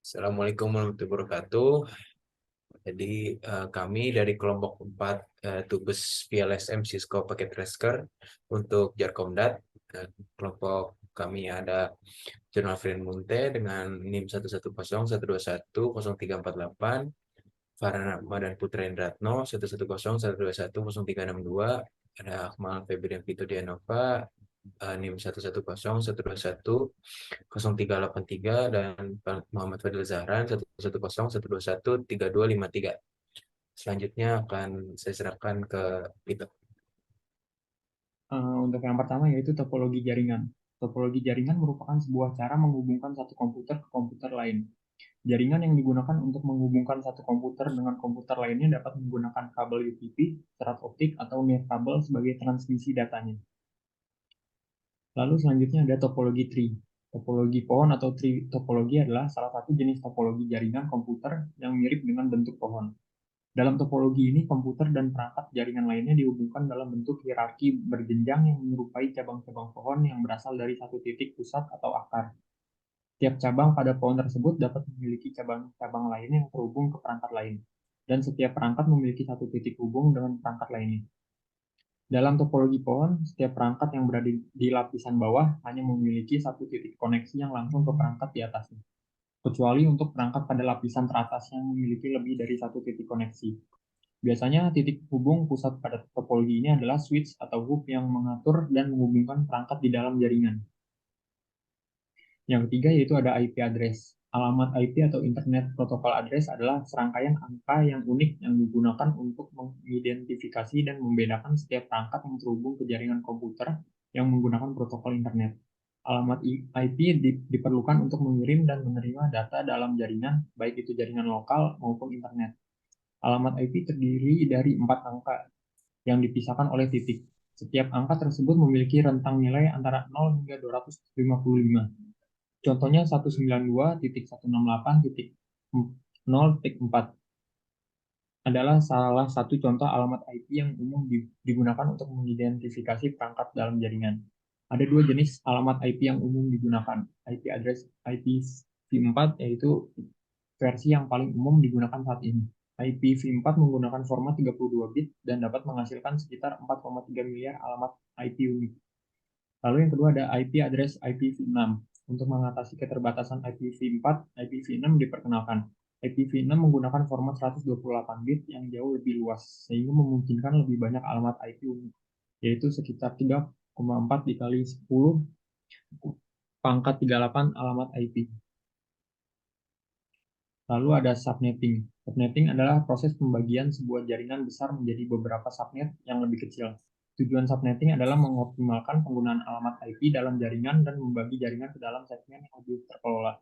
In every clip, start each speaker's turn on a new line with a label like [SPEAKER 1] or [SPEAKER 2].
[SPEAKER 1] Assalamualaikum warahmatullahi wabarakatuh. Jadi kami dari kelompok 4 Tugas PLSM Cisco Paket Tracer untuk Jarkomdat. Kelompok kami ada Jurnal Fren Munte dengan NIM 110121038, Farhan Ahmad dan Putra Indratno 110121032, ada Akmal Febrian Vito Dianova NIM 11012100383, dan Muhammad Fadil Zahran 11012132253. Selanjutnya akan saya serahkan ke Vito.
[SPEAKER 2] Untuk yang pertama yaitu topologi jaringan. Topologi jaringan merupakan sebuah cara menghubungkan satu komputer ke komputer lain. Jaringan yang digunakan untuk menghubungkan satu komputer dengan komputer lainnya dapat menggunakan kabel UPP, serat optik, atau nirkabel sebagai transmisi datanya. Lalu selanjutnya ada topologi tree. Topologi pohon atau tree topologi adalah salah satu jenis topologi jaringan komputer yang mirip dengan bentuk pohon. Dalam topologi ini, komputer dan perangkat jaringan lainnya dihubungkan dalam bentuk hierarki berjenjang yang menyerupai cabang-cabang pohon yang berasal dari satu titik pusat atau akar. Tiap cabang pada pohon tersebut dapat memiliki cabang-cabang lain yang terhubung ke perangkat lain, dan setiap perangkat memiliki satu titik hubung dengan perangkat lainnya. Dalam topologi pohon, setiap perangkat yang berada di lapisan bawah hanya memiliki satu titik koneksi yang langsung ke perangkat di atasnya, kecuali untuk perangkat pada lapisan teratas yang memiliki lebih dari satu titik koneksi. Biasanya titik hubung pusat pada topologi ini adalah switch atau hub yang mengatur dan menghubungkan perangkat di dalam jaringan. Yang ketiga yaitu ada IP address. Alamat IP atau Internet Protocol Address adalah serangkaian angka yang unik yang digunakan untuk mengidentifikasi dan membedakan setiap perangkat yang terhubung ke jaringan komputer yang menggunakan protokol internet. Alamat IP diperlukan untuk mengirim dan menerima data dalam jaringan, baik itu jaringan lokal maupun internet. Alamat IP terdiri dari 4 angka yang dipisahkan oleh titik. Setiap angka tersebut memiliki rentang nilai antara 0 hingga 255. Contohnya 192.168.0.4 adalah salah satu contoh alamat IP yang umum digunakan untuk mengidentifikasi perangkat dalam jaringan. Ada dua jenis alamat IP yang umum digunakan, IP address IPv4, yaitu versi yang paling umum digunakan saat ini. IPv4 menggunakan format 32 bit dan dapat menghasilkan sekitar 4,3 miliar alamat IP unik. Lalu yang kedua ada IP address IPv6. Untuk mengatasi keterbatasan IPv4, IPv6 diperkenalkan. IPv6 menggunakan format 128 bit yang jauh lebih luas, sehingga memungkinkan lebih banyak alamat IP unik, yaitu sekitar 3,4 dikali 10 pangkat 38 alamat IP. Lalu ada subnetting. Subnetting adalah proses pembagian sebuah jaringan besar menjadi beberapa subnet yang lebih kecil. Tujuan subnetting adalah mengoptimalkan penggunaan alamat IP dalam jaringan dan membagi jaringan ke dalam segmen yang lebih terkelola.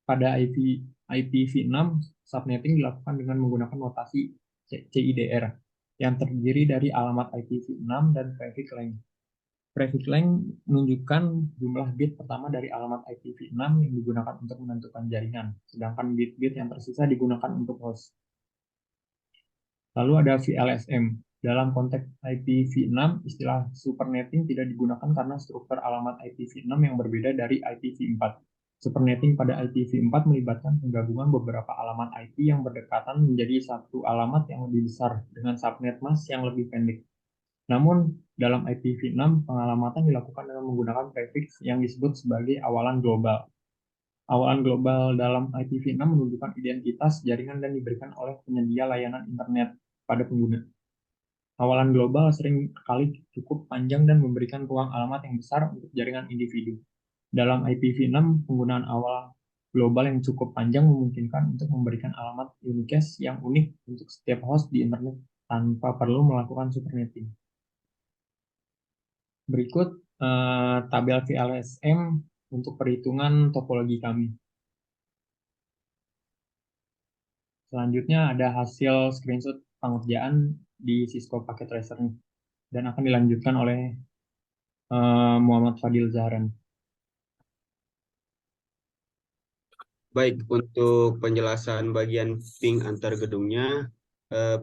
[SPEAKER 2] Pada IPv6, subnetting dilakukan dengan menggunakan notasi CIDR yang terdiri dari alamat IPv6 dan prefix length. Prefix length menunjukkan jumlah bit pertama dari alamat IPv6 yang digunakan untuk menentukan jaringan, sedangkan bit-bit yang tersisa digunakan untuk host. Lalu ada VLSM. Dalam konteks IPv6, istilah supernetting tidak digunakan karena struktur alamat IPv6 yang berbeda dari IPv4. Supernetting pada IPv4 melibatkan penggabungan beberapa alamat IP yang berdekatan menjadi satu alamat yang lebih besar dengan subnet mask yang lebih pendek. Namun, dalam IPv6, pengalamatan dilakukan dengan menggunakan prefix yang disebut sebagai awalan global. Awalan global dalam IPv6 menunjukkan identitas jaringan dan diberikan oleh penyedia layanan internet pada pengguna. Awalan global sering kali cukup panjang dan memberikan ruang alamat yang besar untuk jaringan individu. Dalam IPv6, penggunaan awal global yang cukup panjang memungkinkan untuk memberikan alamat unicast yang unik untuk setiap host di internet tanpa perlu melakukan supernetting. Berikut tabel VLSM untuk perhitungan topologi kami. Selanjutnya ada hasil screenshot pengerjaan di Cisco Packet Tracer dan akan dilanjutkan oleh Muhammad Fadil Zahran.
[SPEAKER 3] Baik, untuk penjelasan bagian ping antar gedungnya,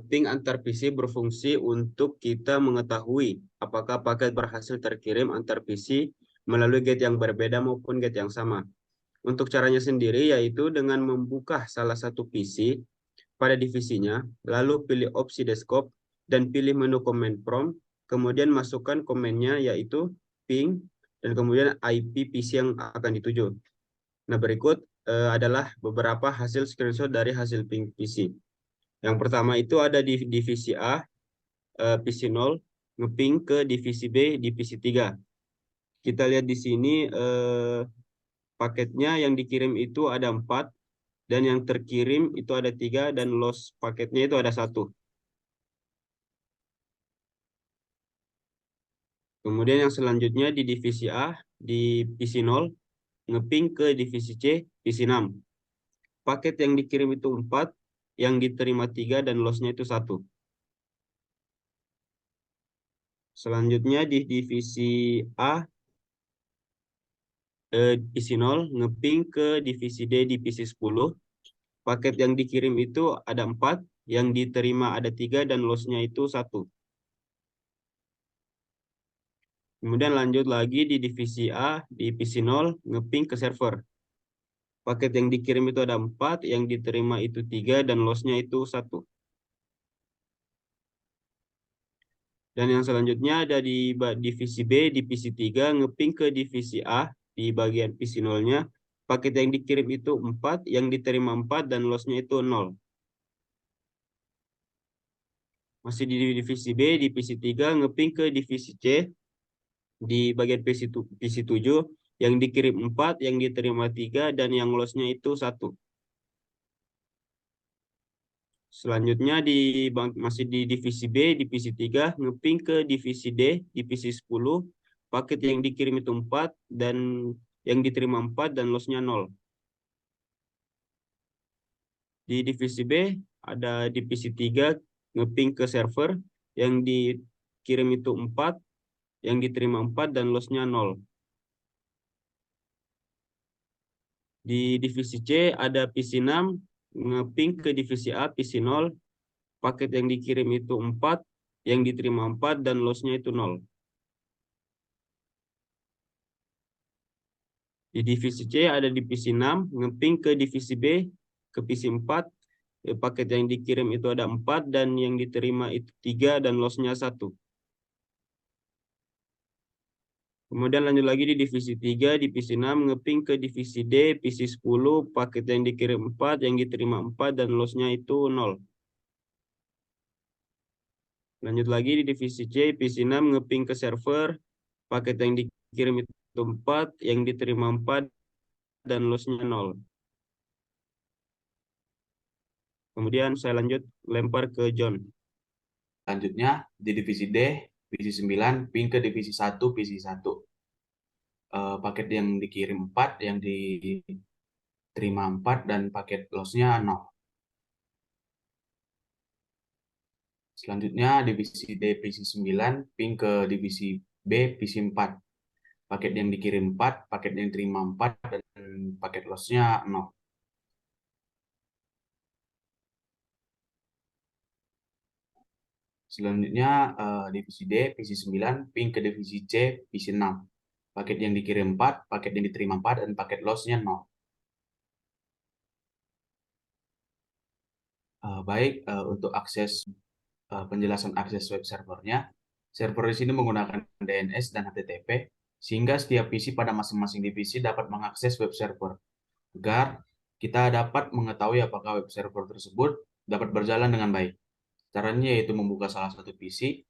[SPEAKER 3] ping antar PC berfungsi untuk kita mengetahui apakah paket berhasil terkirim antar PC melalui gate yang berbeda maupun gate yang sama. Untuk caranya sendiri yaitu dengan membuka salah satu PC pada divisinya, lalu pilih opsi desktop dan pilih menu command prompt, kemudian masukkan komennya yaitu ping dan kemudian IP PC yang akan dituju. Nah, berikut adalah beberapa hasil screenshot dari hasil ping PC. Yang pertama itu ada di divisi A, PC 0, ngeping ke divisi B, divisi 3. Kita lihat di sini paketnya yang dikirim itu ada 4, dan yang terkirim itu ada 3, dan loss paketnya itu ada 1. Kemudian yang selanjutnya di divisi A, di PC 0, ngeping ke divisi C, PC 6. Paket yang dikirim itu 4, yang diterima 3, dan lossnya itu 1. Selanjutnya di divisi A, PC 0, ngeping ke divisi D di PC 10. Paket yang dikirim itu ada 4, yang diterima ada 3, dan lossnya itu 1. Kemudian lanjut lagi di divisi A, di PC 0, ngeping ke server. Paket yang dikirim itu ada 4, yang diterima itu 3, dan lossnya itu 1. Dan yang selanjutnya ada di divisi B, di PC 3, ngeping ke divisi A, di bagian PC 0-nya. Paket yang dikirim itu 4, yang diterima 4, dan lossnya itu 0. Masih di divisi B, di PC 3, ngeping ke divisi C, di bagian PC 7, yang dikirim 4, yang diterima 3, dan yang lossnya itu 1. Selanjutnya masih di divisi B, divisi 3, ngeping ke divisi D, divisi 10, paket yang dikirim itu 4, dan yang diterima 4, dan lossnya 0. Di divisi B, ada divisi 3, ngeping ke server, yang dikirim itu 4, yang diterima 4, dan lossnya 0. Di divisi C, ada PC 6, ngeping ke divisi A, PC 0, paket yang dikirim itu 4, yang diterima 4, dan lossnya itu 0. Di divisi C ada di PC 6, ngeping ke divisi B, ke PC 4, paket yang dikirim itu ada 4, dan yang diterima itu 3, dan lossnya 1. Kemudian lanjut lagi di divisi 3, di PC 6, ngeping ke divisi D, PC 10, paket yang dikirim 4, yang diterima 4, dan lossnya itu 0. Lanjut lagi di divisi C, PC 6, ngeping ke server, paket yang dikirim itu 4, yang diterima 4, dan lossnya 0. Kemudian saya lanjut lempar ke John.
[SPEAKER 4] Selanjutnya di divisi D, PC 9, ping ke divisi 1, PC 1. Paket yang dikirim 4, yang diterima 4, dan paket lossnya 0. Selanjutnya divisi D, PC 9, ping ke divisi B, PC 4. Paket yang dikirim 4, paket yang diterima 4, dan paket lossnya 0. Selanjutnya divisi D, PC 9, ping ke divisi C, PC 6. Paket yang dikirim 4, paket yang diterima 4, dan paket lossnya 0. Baik, untuk penjelasan akses web servernya, server di sini menggunakan DNS dan HTTP, sehingga setiap PC pada masing-masing divisi dapat mengakses web server, agar kita dapat mengetahui apakah web server tersebut dapat berjalan dengan baik. Caranya yaitu membuka salah satu PC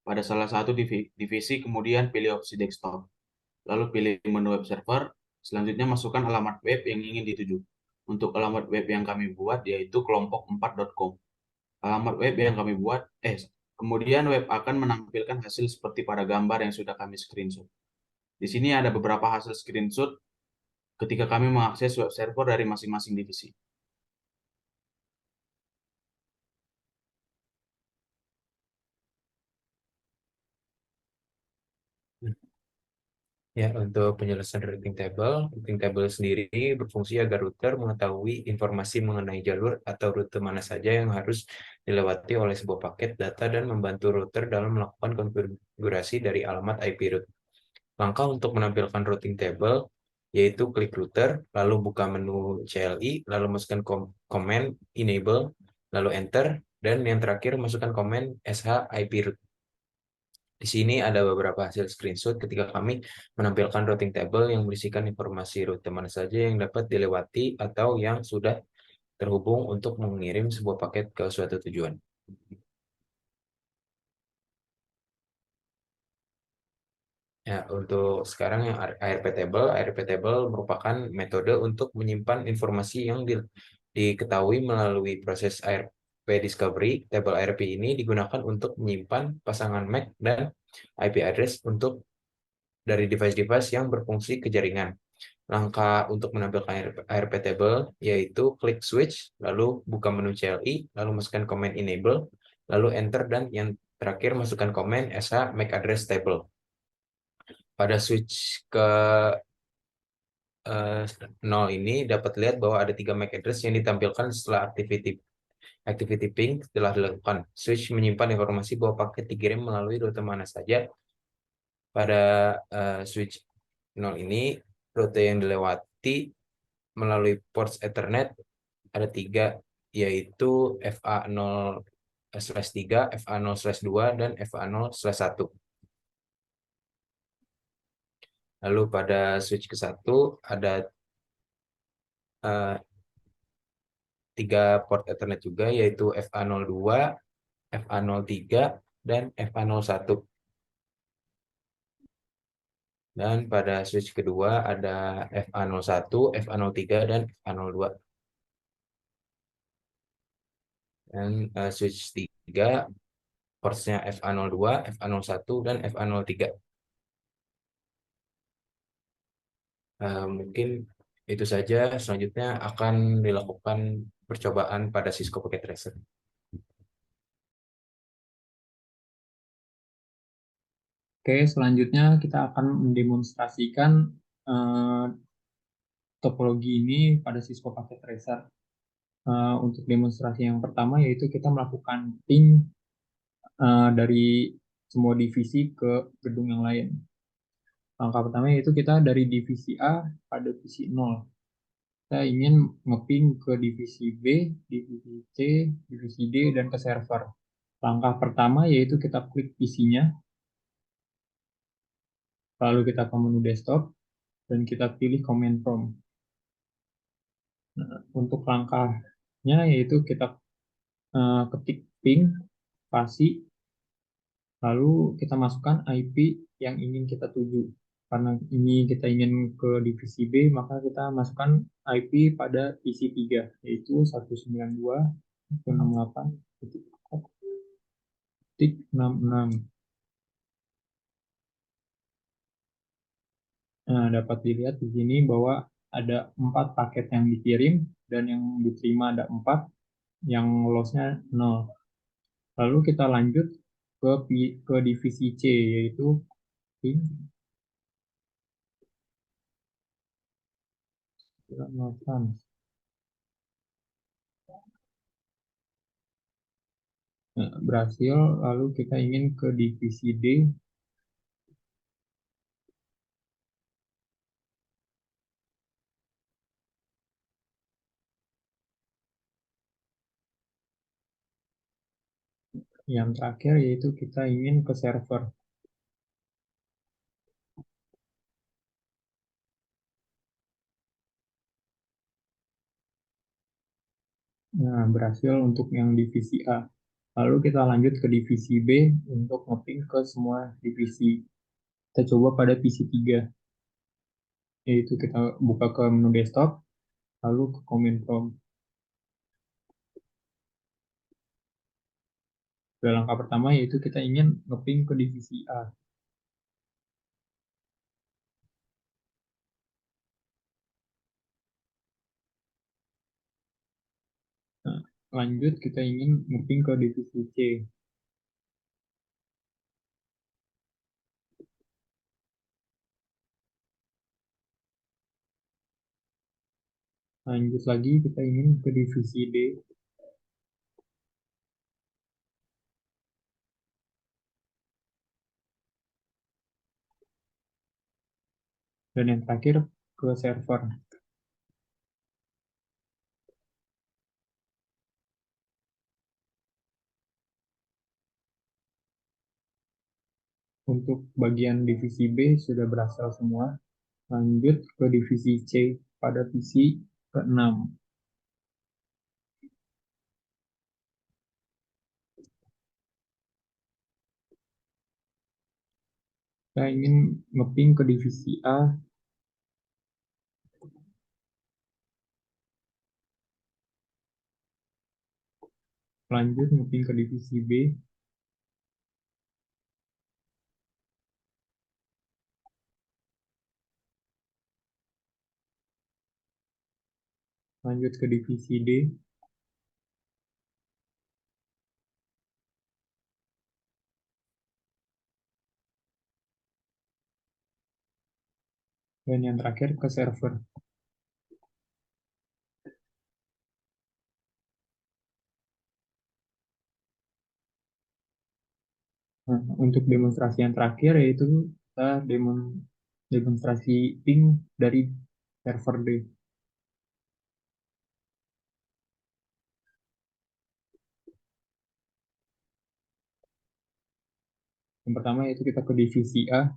[SPEAKER 4] pada salah satu divisi, kemudian pilih opsi desktop, lalu pilih menu web server, selanjutnya masukkan alamat web yang ingin dituju. Untuk alamat web yang kami buat yaitu kelompok4.com. Alamat web yang kami buat, kemudian web akan menampilkan hasil seperti pada gambar yang sudah kami screenshot. Di sini ada beberapa hasil screenshot ketika kami mengakses web server dari masing-masing divisi.
[SPEAKER 1] Ya, untuk penjelasan routing table sendiri berfungsi agar router mengetahui informasi mengenai jalur atau rute mana saja yang harus dilewati oleh sebuah paket data dan membantu router dalam melakukan konfigurasi dari alamat IP route. Langkah untuk menampilkan routing table yaitu klik router, lalu buka menu CLI, lalu masukkan komen enable, lalu enter, dan yang terakhir masukkan komen sh IP root. Di sini ada beberapa hasil screenshot ketika kami menampilkan routing table yang berisikan informasi rute mana saja yang dapat dilewati atau yang sudah terhubung untuk mengirim sebuah paket ke suatu tujuan. Ya, untuk sekarang yang ARP table merupakan metode untuk menyimpan informasi yang diketahui melalui proses ARP discovery. Table ARP ini digunakan untuk menyimpan pasangan MAC dan IP address untuk dari device-device yang berfungsi ke jaringan. Langkah untuk menampilkan ARP table yaitu klik switch, lalu buka menu CLI, lalu masukkan komen enable, lalu enter, dan yang terakhir masukkan komen sh MAC address table. Pada switch ke 0 ini dapat lihat bahwa ada 3 MAC address yang ditampilkan setelah activity ping telah dilakukan. Switch menyimpan informasi bahwa paket dikirim melalui rute mana saja. Pada switch 0 ini, rute yang dilewati melalui ports Ethernet ada 3, yaitu FA0/3, FA0/2, dan FA0/1. Lalu pada switch ke 1 ada 3 port Ethernet juga, yaitu FA02, FA03, dan FA01. Dan pada switch kedua ada FA01, FA03, dan FA02. Dan switch 3 portsnya FA02, FA01, dan FA03. Mungkin itu saja. Selanjutnya akan dilakukan percobaan pada Cisco Packet Tracer.
[SPEAKER 2] Oke, selanjutnya kita akan mendemonstrasikan topologi ini pada Cisco Packet Tracer. Untuk demonstrasi yang pertama yaitu kita melakukan ping dari semua divisi ke gedung yang lain. Langkah pertama yaitu kita dari divisi A pada divisi 0. Kita ingin ngeping ke divisi B, divisi C, divisi D, dan ke server. Langkah pertama yaitu kita klik PC-nya, lalu kita ke menu desktop, dan kita pilih command prompt. Nah, untuk langkahnya yaitu kita ketik ping, spasi, lalu kita masukkan IP yang ingin kita tuju. Karena ini kita ingin ke divisi B, maka kita masukkan IP pada PC 3, yaitu 192.168.66. Nah, dapat dilihat di sini bahwa ada 4 paket yang dikirim dan yang diterima ada 4, yang loss-nya 0. Lalu kita lanjut ke divisi C, yaitu ping berhasil. Lalu kita ingin ke divisi D, yang terakhir yaitu kita ingin ke server. Nah, berhasil untuk yang divisi A. Lalu kita lanjut ke divisi B untuk nge-ping ke semua divisi. Kita coba pada PC 3, yaitu kita buka ke menu desktop, lalu ke command prompt. Pada langkah pertama yaitu kita ingin nge-ping ke divisi A. Nah, lanjut kita ingin nge-ping ke divisi C. Lanjut lagi kita ingin ke divisi D. Dan yang terakhir ke server. Untuk bagian divisi B sudah berhasil semua. Lanjut ke divisi C pada PC ke-6. Kita ingin ngeping ke divisi A. Lanjut ngeping ke divisi B. Lanjut ke divisi D. Dan yang terakhir ke server. Nah, untuk demonstrasi yang terakhir yaitu kita demonstrasi ping dari server D. Yang pertama yaitu kita ke divisi A.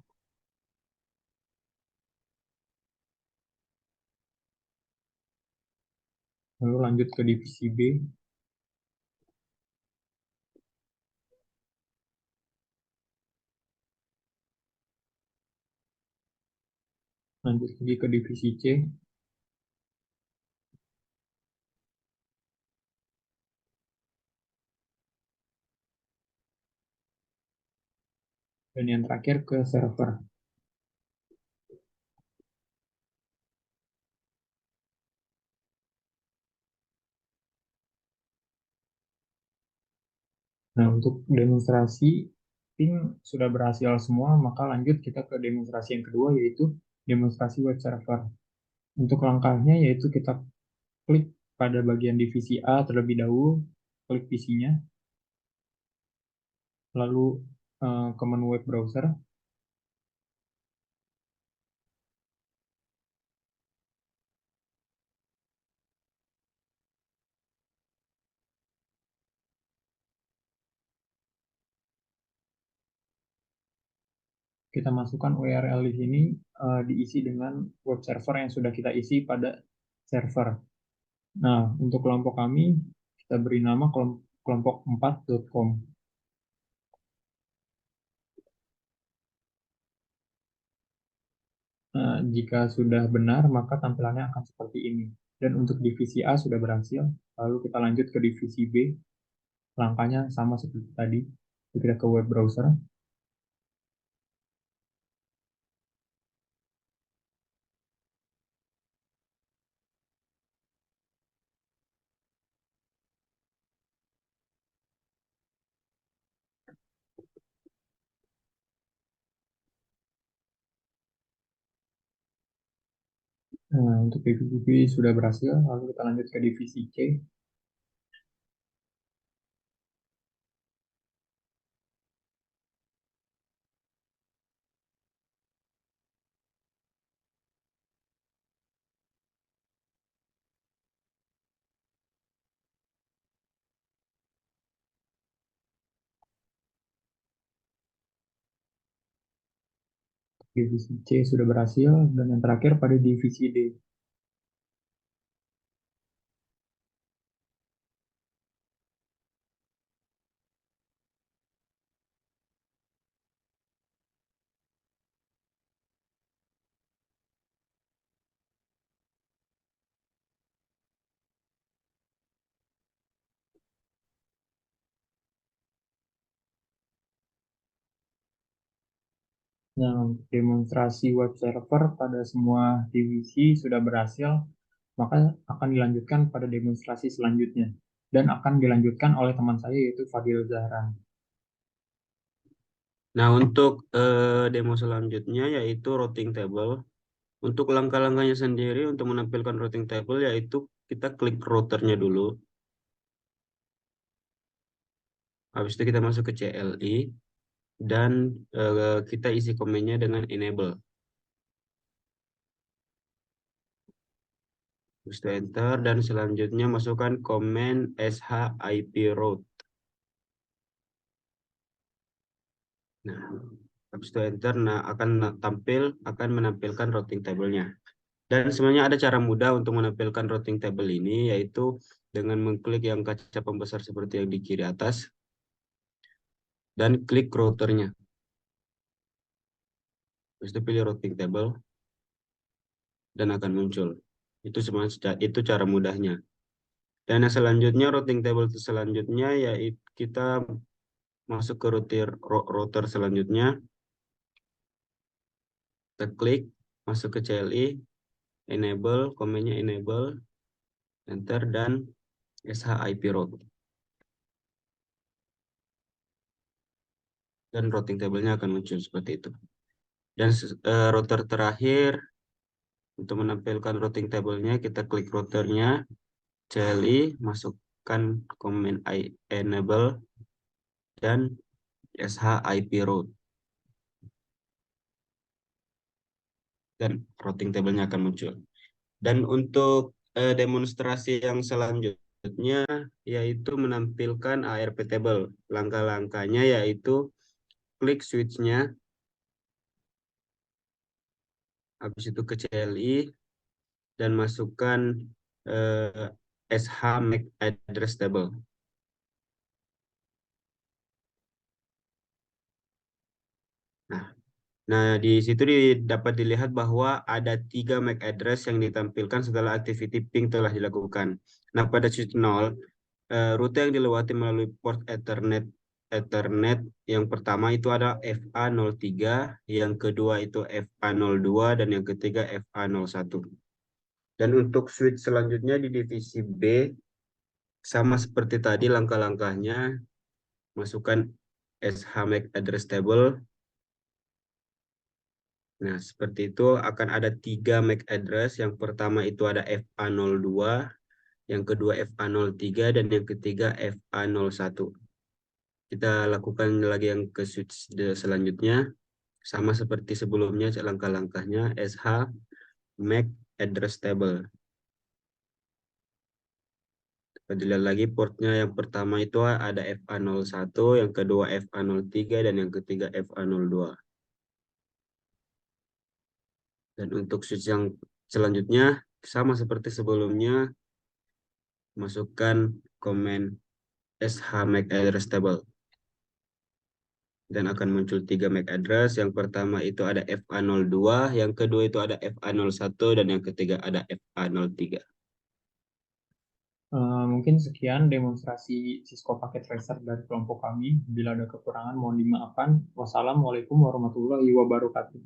[SPEAKER 2] Lalu lanjut ke divisi B. Lanjut lagi ke divisi C. Dan yang terakhir ke server. Nah, untuk demonstrasi ping sudah berhasil semua, maka lanjut kita ke demonstrasi yang kedua, yaitu demonstrasi web server. Untuk langkahnya yaitu kita klik pada bagian divisi A terlebih dahulu, klik PC-nya, lalu ke menu web browser. Kita masukkan URL di sini, diisi dengan web server yang sudah kita isi pada server. Nah, untuk kelompok kami, kita beri nama kelompok4.com. Jika sudah benar, maka tampilannya akan seperti ini. Dan untuk divisi A sudah berhasil, lalu kita lanjut ke divisi B. Langkahnya sama seperti tadi. Kita ke web browser. Nah, untuk divisi B sudah berhasil, lalu kita lanjut ke divisi C. Divisi C sudah berhasil, dan yang terakhir pada divisi D. Yang demonstrasi web server pada semua divisi sudah berhasil, maka akan dilanjutkan pada demonstrasi selanjutnya. Dan akan dilanjutkan oleh teman saya yaitu Fadil Zahran.
[SPEAKER 3] Nah, untuk demo selanjutnya yaitu routing table. Untuk langkah-langkahnya sendiri untuk menampilkan routing table yaitu kita klik routernya dulu. Habis itu kita masuk ke CLI dan kita isi komennya dengan enable. Habis itu enter dan selanjutnya masukkan komen sh IP route. Nah, habis itu enter, nah akan menampilkan routing table-nya. Dan sebenarnya ada cara mudah untuk menampilkan routing table ini, yaitu dengan mengklik yang kaca pembesar seperti yang di kiri atas dan klik routernya. Habis itu pilih routing table dan akan muncul. Itu sebenarnya itu cara mudahnya. Dan yang selanjutnya routing table selanjutnya yaitu kita masuk ke router selanjutnya. Kita klik masuk ke CLI, enable, komennya enable, enter dan sh IP route. Dan routing table-nya akan muncul seperti itu. Dan router terakhir untuk menampilkan routing table-nya kita klik routernya, CLI, masukkan komen enable dan sh IP route. Dan routing table-nya akan muncul. Dan untuk demonstrasi yang selanjutnya yaitu menampilkan ARP table. Langkah-langkahnya yaitu klik switch-nya, habis itu ke CLI dan masukkan sh MAC address table. Nah, di situ dapat dilihat bahwa ada 3 MAC address yang ditampilkan setelah activity ping telah dilakukan. Nah, pada switch 0, rute yang dilewati melalui port Ethernet yang pertama itu ada FA03, yang kedua itu FA02, dan yang ketiga FA01. Dan untuk switch selanjutnya di divisi B, sama seperti tadi langkah-langkahnya, masukkan SH MAC address table. Nah, seperti itu akan ada 3 MAC address. Yang pertama itu ada FA02, yang kedua FA03, dan yang ketiga FA01. Kita lakukan lagi yang ke switch selanjutnya. Sama seperti sebelumnya, langkah-langkahnya SH MAC address table. Kita dilihat lagi portnya, yang pertama itu ada FA01, yang kedua FA03, dan yang ketiga FA02. Dan untuk switch yang selanjutnya, sama seperti sebelumnya, masukkan komen SH MAC address table. Dan akan muncul 3 MAC address. Yang pertama itu ada FA02, yang kedua itu ada FA01, dan yang ketiga ada FA03.
[SPEAKER 2] Mungkin sekian demonstrasi Cisco Packet Tracer dari kelompok kami. Bila ada kekurangan mohon dimaafkan. Wassalamualaikum warahmatullahi wabarakatuh.